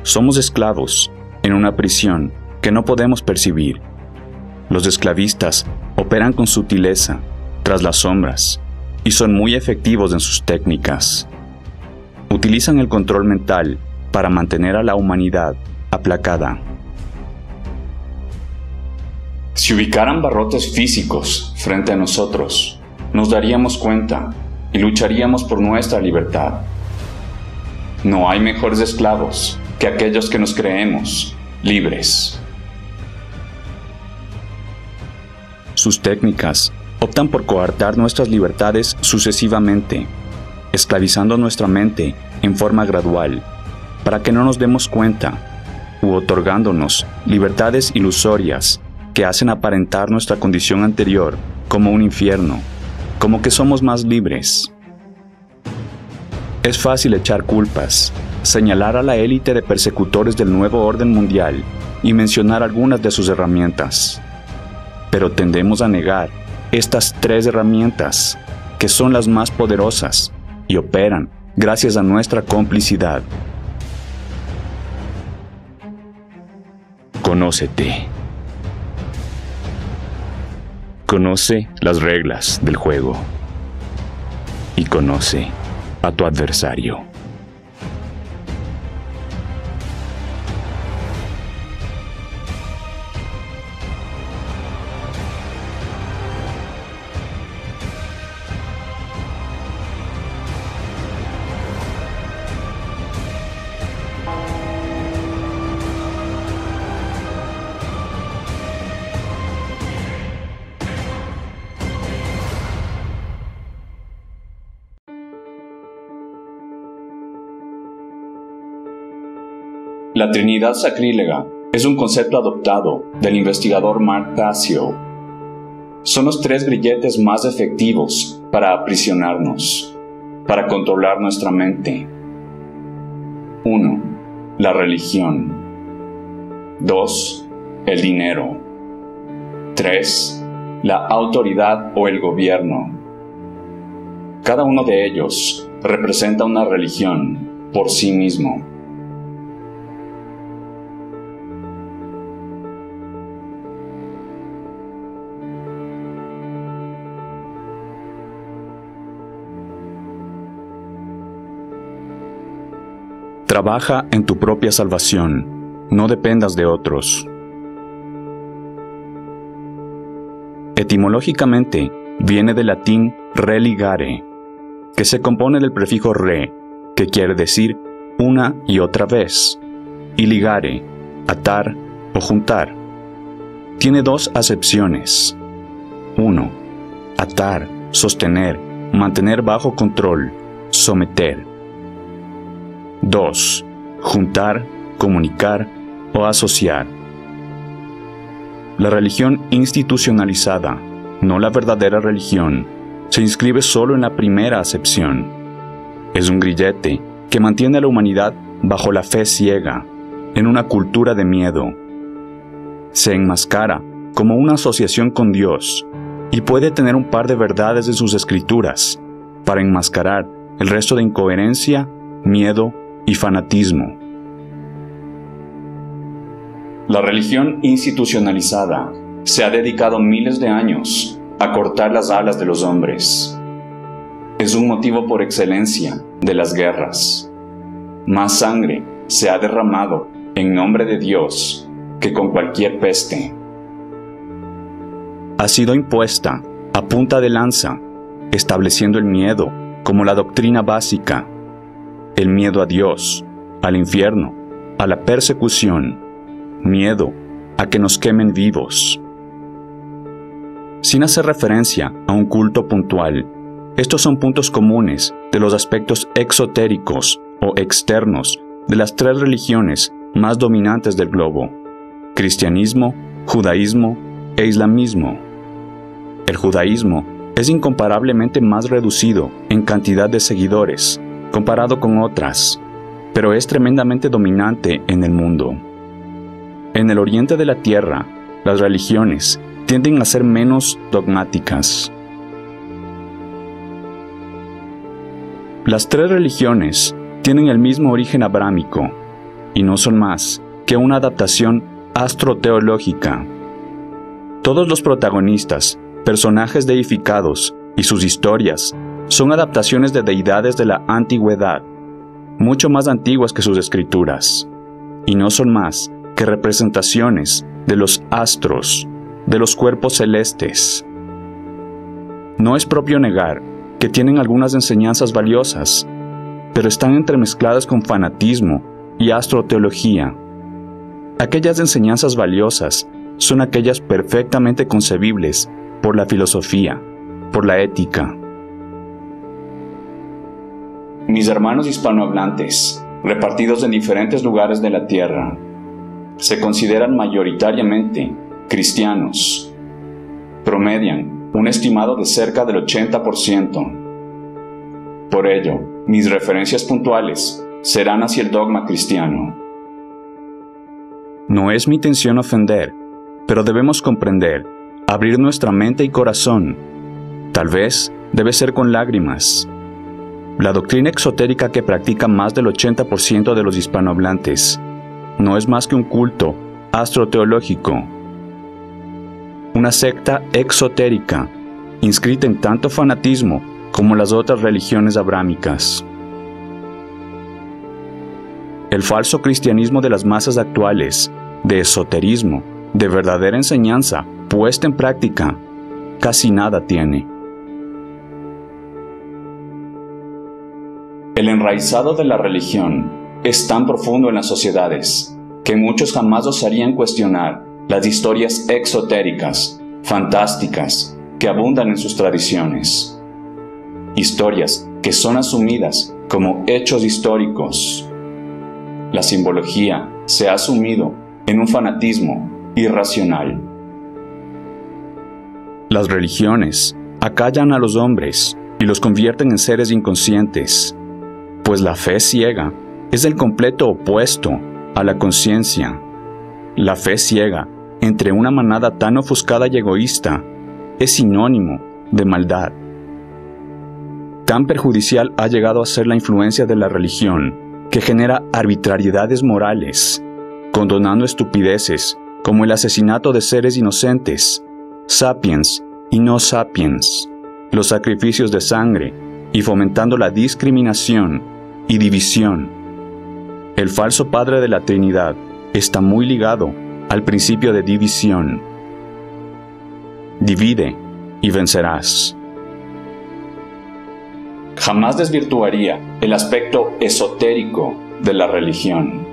Somos esclavos en una prisión que no podemos percibir. Los esclavistas operan con sutileza tras las sombras y son muy efectivos en sus técnicas. Utilizan el control mental para mantener a la humanidad aplacada. Si ubicaran barrotes físicos frente a nosotros, nos daríamos cuenta y lucharíamos por nuestra libertad. No hay mejores esclavos que aquellos que nos creemos libres. Sus técnicas optan por coartar nuestras libertades sucesivamente, esclavizando nuestra mente en forma gradual, para que no nos demos cuenta, u otorgándonos libertades ilusorias que hacen aparentar nuestra condición anterior como un infierno, como que somos más libres. Es fácil echar culpas, señalar a la élite de persecutores del nuevo orden mundial y mencionar algunas de sus herramientas. Pero tendemos a negar estas 3 herramientas, que son las más poderosas y operan gracias a nuestra complicidad. Conócete. Conoce las reglas del juego y conoce a tu adversario. La Trinidad sacrílega es un concepto adoptado del investigador Mark Passio. Son los 3 grilletes más efectivos para aprisionarnos, para controlar nuestra mente. 1. La religión. 2. El dinero. 3. La autoridad o el gobierno. Cada uno de ellos representa una religión por sí mismo. Trabaja en tu propia salvación, no dependas de otros. Etimológicamente, viene del latín religare, que se compone del prefijo re, que quiere decir una y otra vez, y ligare, atar o juntar. Tiene 2 acepciones. 1. Atar, sostener, mantener bajo control, someter. 2. Juntar, comunicar o asociar. La religión institucionalizada, no la verdadera religión, se inscribe solo en la primera acepción. Es un grillete que mantiene a la humanidad bajo la fe ciega, en una cultura de miedo. Se enmascara como una asociación con Dios y puede tener un par de verdades de sus escrituras para enmascarar el resto de incoherencia, miedo y fanatismo. La religión institucionalizada se ha dedicado miles de años a cortar las alas de los hombres. Es un motivo por excelencia de las guerras. Más sangre se ha derramado en nombre de Dios que con cualquier peste. Ha sido impuesta a punta de lanza, estableciendo el miedo como la doctrina básica. El miedo a Dios, al infierno, a la persecución, miedo a que nos quemen vivos. Sin hacer referencia a un culto puntual, estos son puntos comunes de los aspectos exotéricos o externos de las 3 religiones más dominantes del globo: cristianismo, judaísmo e islamismo. El judaísmo es incomparablemente más reducido en cantidad de seguidores comparado con otras, pero es tremendamente dominante en el mundo. En el oriente de la Tierra, las religiones tienden a ser menos dogmáticas. Las 3 religiones tienen el mismo origen abrámico, y no son más que una adaptación astroteológica. Todos los protagonistas, personajes deificados y sus historias son adaptaciones de deidades de la antigüedad, mucho más antiguas que sus escrituras, y no son más que representaciones de los astros, de los cuerpos celestes. No es propio negar que tienen algunas enseñanzas valiosas, pero están entremezcladas con fanatismo y astroteología. Aquellas enseñanzas valiosas son aquellas perfectamente concebibles por la filosofía, por la ética. Mis hermanos hispanohablantes, repartidos en diferentes lugares de la tierra, se consideran mayoritariamente cristianos. Promedian un estimado de cerca del 80%. Por ello, mis referencias puntuales serán hacia el dogma cristiano. No es mi intención ofender, pero debemos comprender, abrir nuestra mente y corazón. Tal vez debe ser con lágrimas. La doctrina exotérica que practica más del 80% de los hispanohablantes no es más que un culto astroteológico. Una secta exotérica, inscrita en tanto fanatismo como las otras religiones abrámicas. El falso cristianismo de las masas actuales, de esoterismo, de verdadera enseñanza puesta en práctica, casi nada tiene. El enraizado de la religión es tan profundo en las sociedades que muchos jamás osarían cuestionar las historias exotéricas, fantásticas, que abundan en sus tradiciones. Historias que son asumidas como hechos históricos. La simbología se ha asumido en un fanatismo irracional. Las religiones acallan a los hombres y los convierten en seres inconscientes, pues la fe ciega es el completo opuesto a la conciencia. La fe ciega, entre una manada tan ofuscada y egoísta, es sinónimo de maldad. Tan perjudicial ha llegado a ser la influencia de la religión, que genera arbitrariedades morales, condonando estupideces como el asesinato de seres inocentes, sapiens y no sapiens, los sacrificios de sangre y fomentando la discriminación y división. El falso padre de la Trinidad está muy ligado al principio de división. Divide y vencerás. Jamás desvirtuaría el aspecto esotérico de la religión.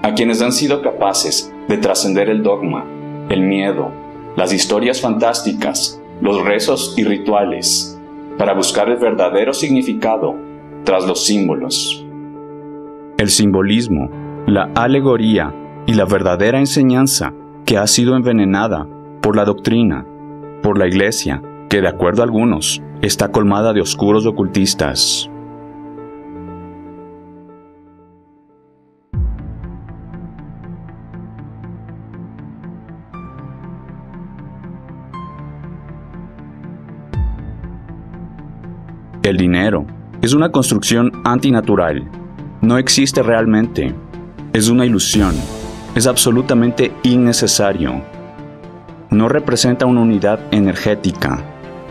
A quienes han sido capaces de trascender el dogma, el miedo, las historias fantásticas, los rezos y rituales, para buscar el verdadero significado tras los símbolos. El simbolismo, la alegoría y la verdadera enseñanza que ha sido envenenada por la doctrina, por la Iglesia, que de acuerdo a algunos, está colmada de oscuros ocultistas. El dinero es una construcción antinatural. No existe realmente. Es una ilusión. Es absolutamente innecesario. No representa una unidad energética,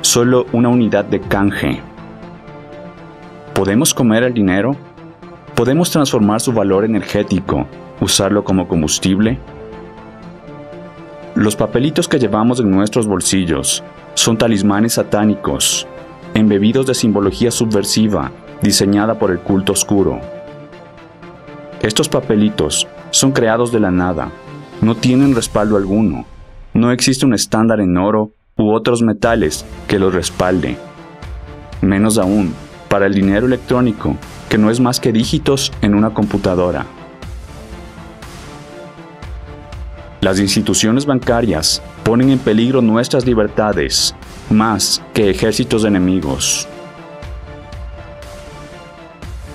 solo una unidad de canje. ¿Podemos comer el dinero? ¿Podemos transformar su valor energético, usarlo como combustible? Los papelitos que llevamos en nuestros bolsillos son talismanes satánicos, embebidos de simbología subversiva diseñada por el culto oscuro. Estos papelitos son creados de la nada, no tienen respaldo alguno, no existe un estándar en oro u otros metales que los respalde. Menos aún para el dinero electrónico, que no es más que dígitos en una computadora. Las instituciones bancarias ponen en peligro nuestras libertades, más que ejércitos enemigos.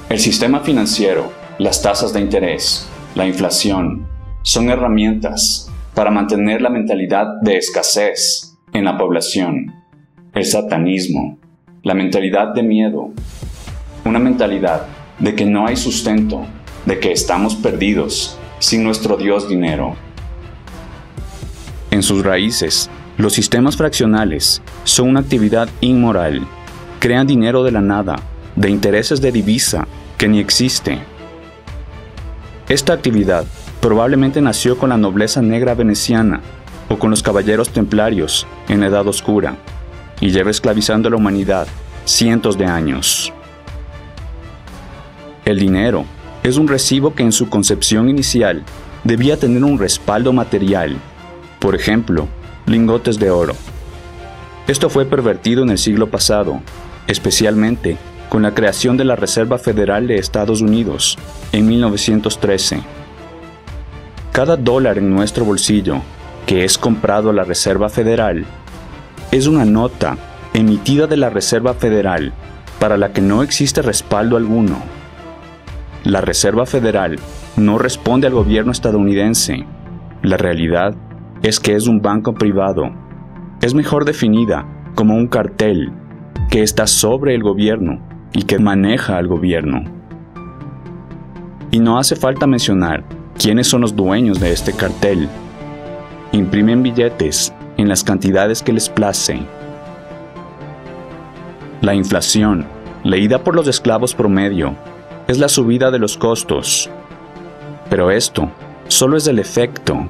El sistema financiero, las tasas de interés, la inflación, son herramientas para mantener la mentalidad de escasez en la población. El satanismo, la mentalidad de miedo, una mentalidad de que no hay sustento, de que estamos perdidos sin nuestro Dios dinero. En sus raíces, los sistemas fraccionales son una actividad inmoral. Crean dinero de la nada, de intereses de divisa que ni existe. Esta actividad probablemente nació con la nobleza negra veneciana o con los caballeros templarios en la Edad Oscura y lleva esclavizando a la humanidad cientos de años. El dinero es un recibo que en su concepción inicial debía tener un respaldo material, por ejemplo, lingotes de oro. Esto fue pervertido en el siglo pasado, especialmente con la creación de la Reserva Federal de Estados Unidos en 1913. Cada dólar en nuestro bolsillo, que es comprado a la Reserva Federal, es una nota emitida de la Reserva Federal para la que no existe respaldo alguno. La Reserva Federal no responde al gobierno estadounidense. La realidad es que es un banco privado. Es mejor definida como un cartel que está sobre el gobierno y que maneja al gobierno. Y no hace falta mencionar quiénes son los dueños de este cartel. Imprimen billetes en las cantidades que les place. La inflación, leída por los esclavos promedio, es la subida de los costos. Pero esto solo es el efecto.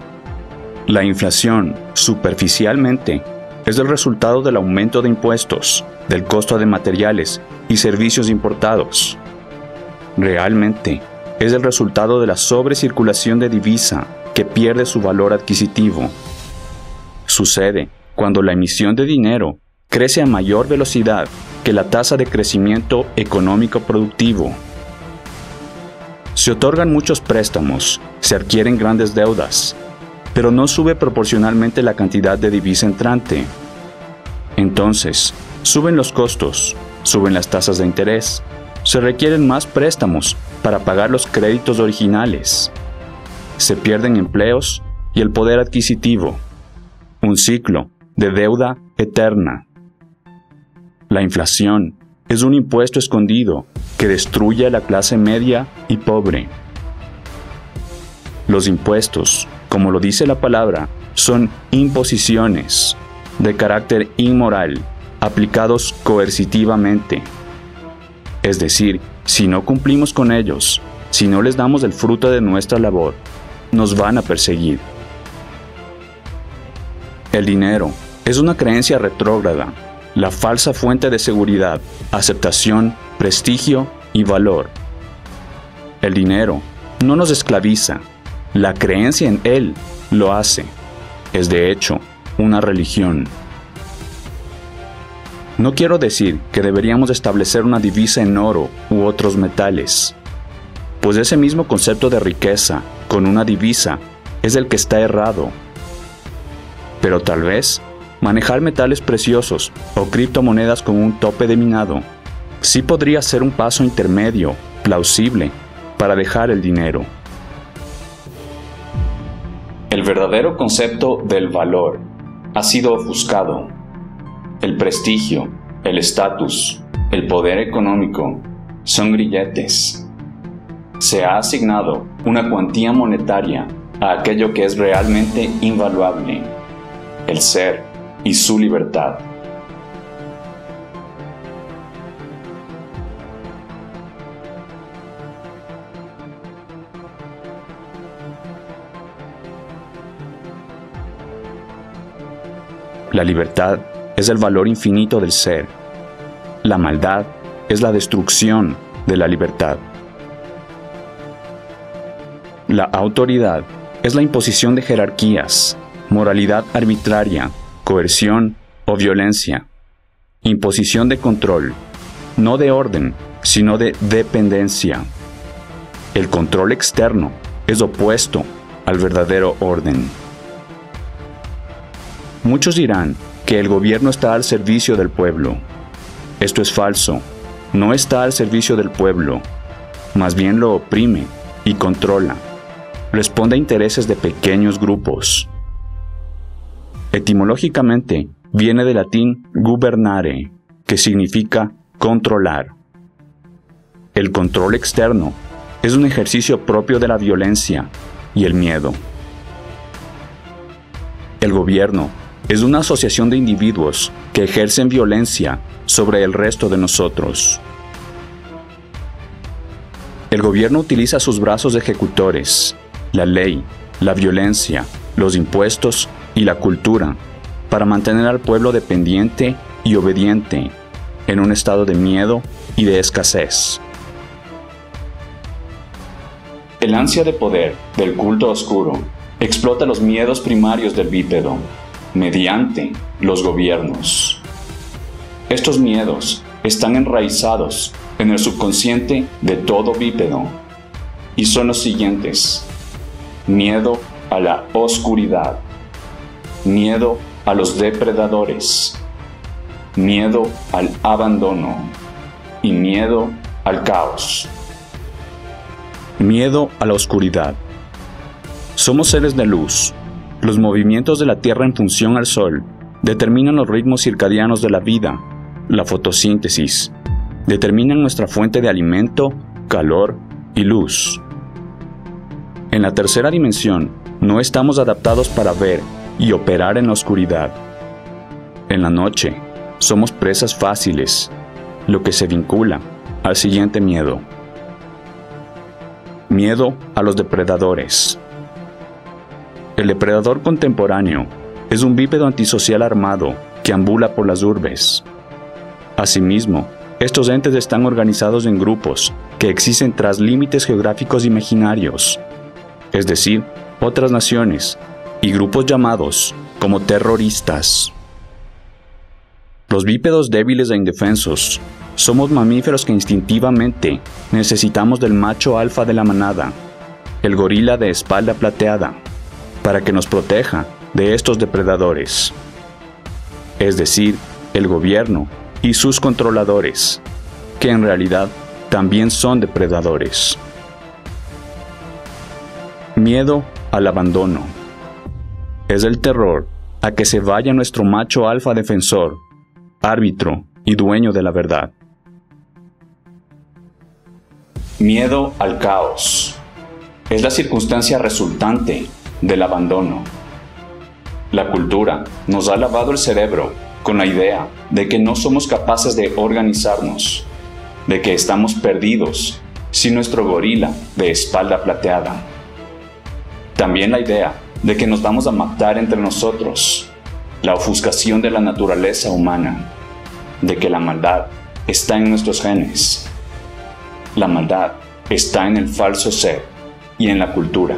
La inflación, superficialmente, es el resultado del aumento de impuestos, del costo de materiales y servicios importados. Realmente, es el resultado de la sobrecirculación de divisa que pierde su valor adquisitivo. Sucede cuando la emisión de dinero crece a mayor velocidad que la tasa de crecimiento económico productivo. Se otorgan muchos préstamos, se adquieren grandes deudas, pero no sube proporcionalmente la cantidad de divisa entrante. Entonces, suben los costos, suben las tasas de interés, se requieren más préstamos para pagar los créditos originales. Se pierden empleos y el poder adquisitivo. Un ciclo de deuda eterna. La inflación es un impuesto escondido que destruye a la clase media y pobre. Los impuestos, como lo dice la palabra, son imposiciones de carácter inmoral, aplicados coercitivamente. Es decir, si no cumplimos con ellos, si no les damos el fruto de nuestra labor, nos van a perseguir. El dinero es una creencia retrógrada, la falsa fuente de seguridad, aceptación, prestigio y valor. El dinero no nos esclaviza, la creencia en él lo hace. Es de hecho una religión. No quiero decir que deberíamos establecer una divisa en oro u otros metales, pues ese mismo concepto de riqueza con una divisa es el que está errado. Pero tal vez manejar metales preciosos o criptomonedas con un tope de minado sí podría ser un paso intermedio, plausible, para dejar el dinero. El verdadero concepto del valor ha sido ofuscado. El prestigio, el estatus, el poder económico son grilletes. Se ha asignado una cuantía monetaria a aquello que es realmente invaluable, el ser y su libertad. La libertad es el valor infinito del ser. La maldad es la destrucción de la libertad. La autoridad es la imposición de jerarquías, moralidad arbitraria, coerción o violencia. Imposición de control, no de orden, sino de dependencia. El control externo es opuesto al verdadero orden. Muchos dirán que el gobierno está al servicio del pueblo. Esto es falso. No está al servicio del pueblo. Más bien lo oprime y controla. Responde a intereses de pequeños grupos. Etimológicamente, viene del latín gubernare, que significa controlar. El control externo es un ejercicio propio de la violencia y el miedo. El gobierno es una asociación de individuos que ejercen violencia sobre el resto de nosotros. El gobierno utiliza sus brazos ejecutores, la ley, la violencia, los impuestos y la cultura para mantener al pueblo dependiente y obediente en un estado de miedo y de escasez. El ansia de poder del culto oscuro explota los miedos primarios del bípedo mediante los gobiernos. Estos miedos están enraizados en el subconsciente de todo bípedo y son los siguientes: miedo a la oscuridad, miedo a los depredadores, miedo al abandono y miedo al caos. Miedo a la oscuridad. Somos seres de luz. Los movimientos de la Tierra en función al Sol determinan los ritmos circadianos de la vida, la fotosíntesis, determinan nuestra fuente de alimento, calor y luz. En la tercera dimensión, no estamos adaptados para ver y operar en la oscuridad. En la noche, somos presas fáciles, lo que se vincula al siguiente miedo. Miedo a los depredadores. El depredador contemporáneo es un bípedo antisocial armado que ambula por las urbes. Asimismo, estos entes están organizados en grupos que existen tras límites geográficos imaginarios, es decir, otras naciones, y grupos llamados como terroristas. Los bípedos débiles e indefensos somos mamíferos que instintivamente necesitamos del macho alfa de la manada, el gorila de espalda plateada, para que nos proteja de estos depredadores, es decir, el gobierno y sus controladores, que en realidad también son depredadores. Miedo al abandono. Es el terror a que se vaya nuestro macho alfa defensor, árbitro y dueño de la verdad. Miedo al caos. Es la circunstancia resultante del abandono. La cultura nos ha lavado el cerebro con la idea de que no somos capaces de organizarnos, de que estamos perdidos sin nuestro gorila de espalda plateada. También la idea de que nos vamos a matar entre nosotros, la ofuscación de la naturaleza humana, de que la maldad está en nuestros genes. La maldad está en el falso ser y en la cultura.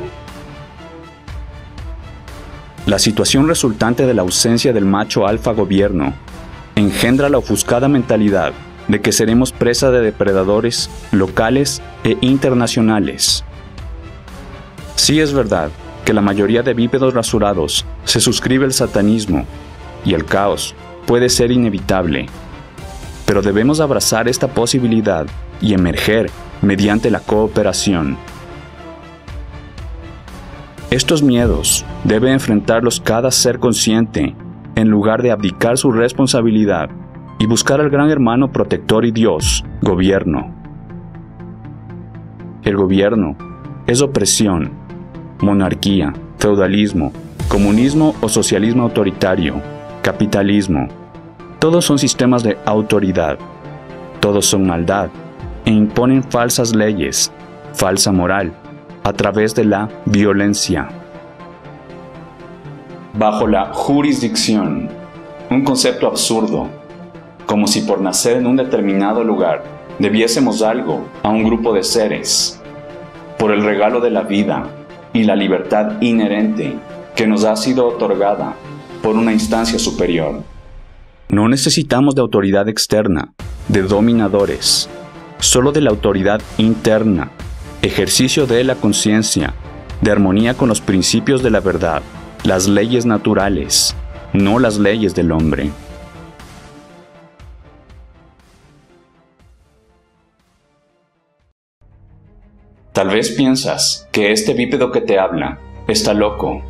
La situación resultante de la ausencia del macho alfa gobierno engendra la ofuscada mentalidad de que seremos presa de depredadores locales e internacionales. Sí es verdad que la mayoría de bípedos rasurados se suscribe al satanismo y el caos puede ser inevitable, pero debemos abrazar esta posibilidad y emerger mediante la cooperación. Estos miedos debe enfrentarlos cada ser consciente en lugar de abdicar su responsabilidad y buscar al gran hermano protector y Dios, gobierno. El gobierno es opresión, monarquía, feudalismo, comunismo o socialismo autoritario, capitalismo. Todos son sistemas de autoridad, todos son maldad e imponen falsas leyes, falsa moral, a través de la violencia. Bajo la jurisdicción, un concepto absurdo, como si por nacer en un determinado lugar debiésemos algo a un grupo de seres, por el regalo de la vida y la libertad inherente que nos ha sido otorgada por una instancia superior. No necesitamos de autoridad externa, de dominadores, solo de la autoridad interna, ejercicio de la conciencia, de armonía con los principios de la verdad, las leyes naturales, no las leyes del hombre. Tal vez piensas que este bípedo que te habla está loco.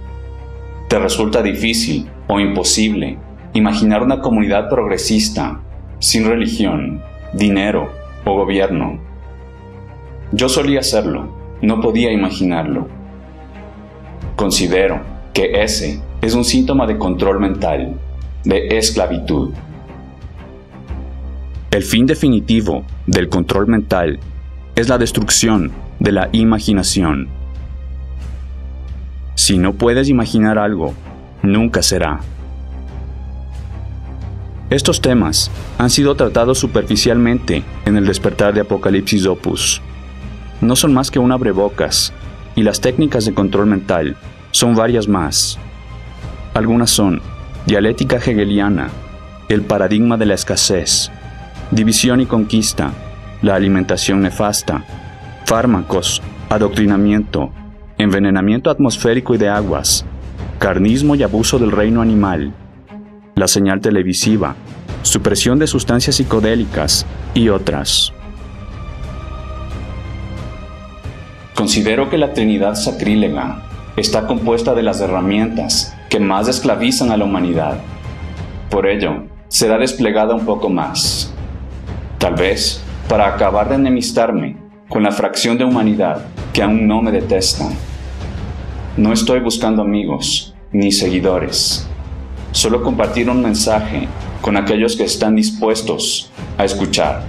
Te resulta difícil o imposible imaginar una comunidad progresista, sin religión, dinero o gobierno. Yo solía hacerlo. no podía imaginarlo. Considero que ese es un síntoma de control mental, de esclavitud. El fin definitivo del control mental es la destrucción de la imaginación. Si no puedes imaginar algo, nunca será. Estos temas han sido tratados superficialmente en el Despertar de Apocalipsis Opus. No son más que un abrebocas, y las técnicas de control mental son varias más. Algunas son dialéctica hegeliana, el paradigma de la escasez, división y conquista, la alimentación nefasta, fármacos, adoctrinamiento, envenenamiento atmosférico y de aguas, carnismo y abuso del reino animal, la señal televisiva, supresión de sustancias psicodélicas y otras. Considero que la Trinidad sacrílega está compuesta de las herramientas que más esclavizan a la humanidad. Por ello, será desplegada un poco más. Tal vez para acabar de enemistarme con la fracción de humanidad que aún no me detesta. No estoy buscando amigos ni seguidores. Solo compartir un mensaje con aquellos que están dispuestos a escuchar.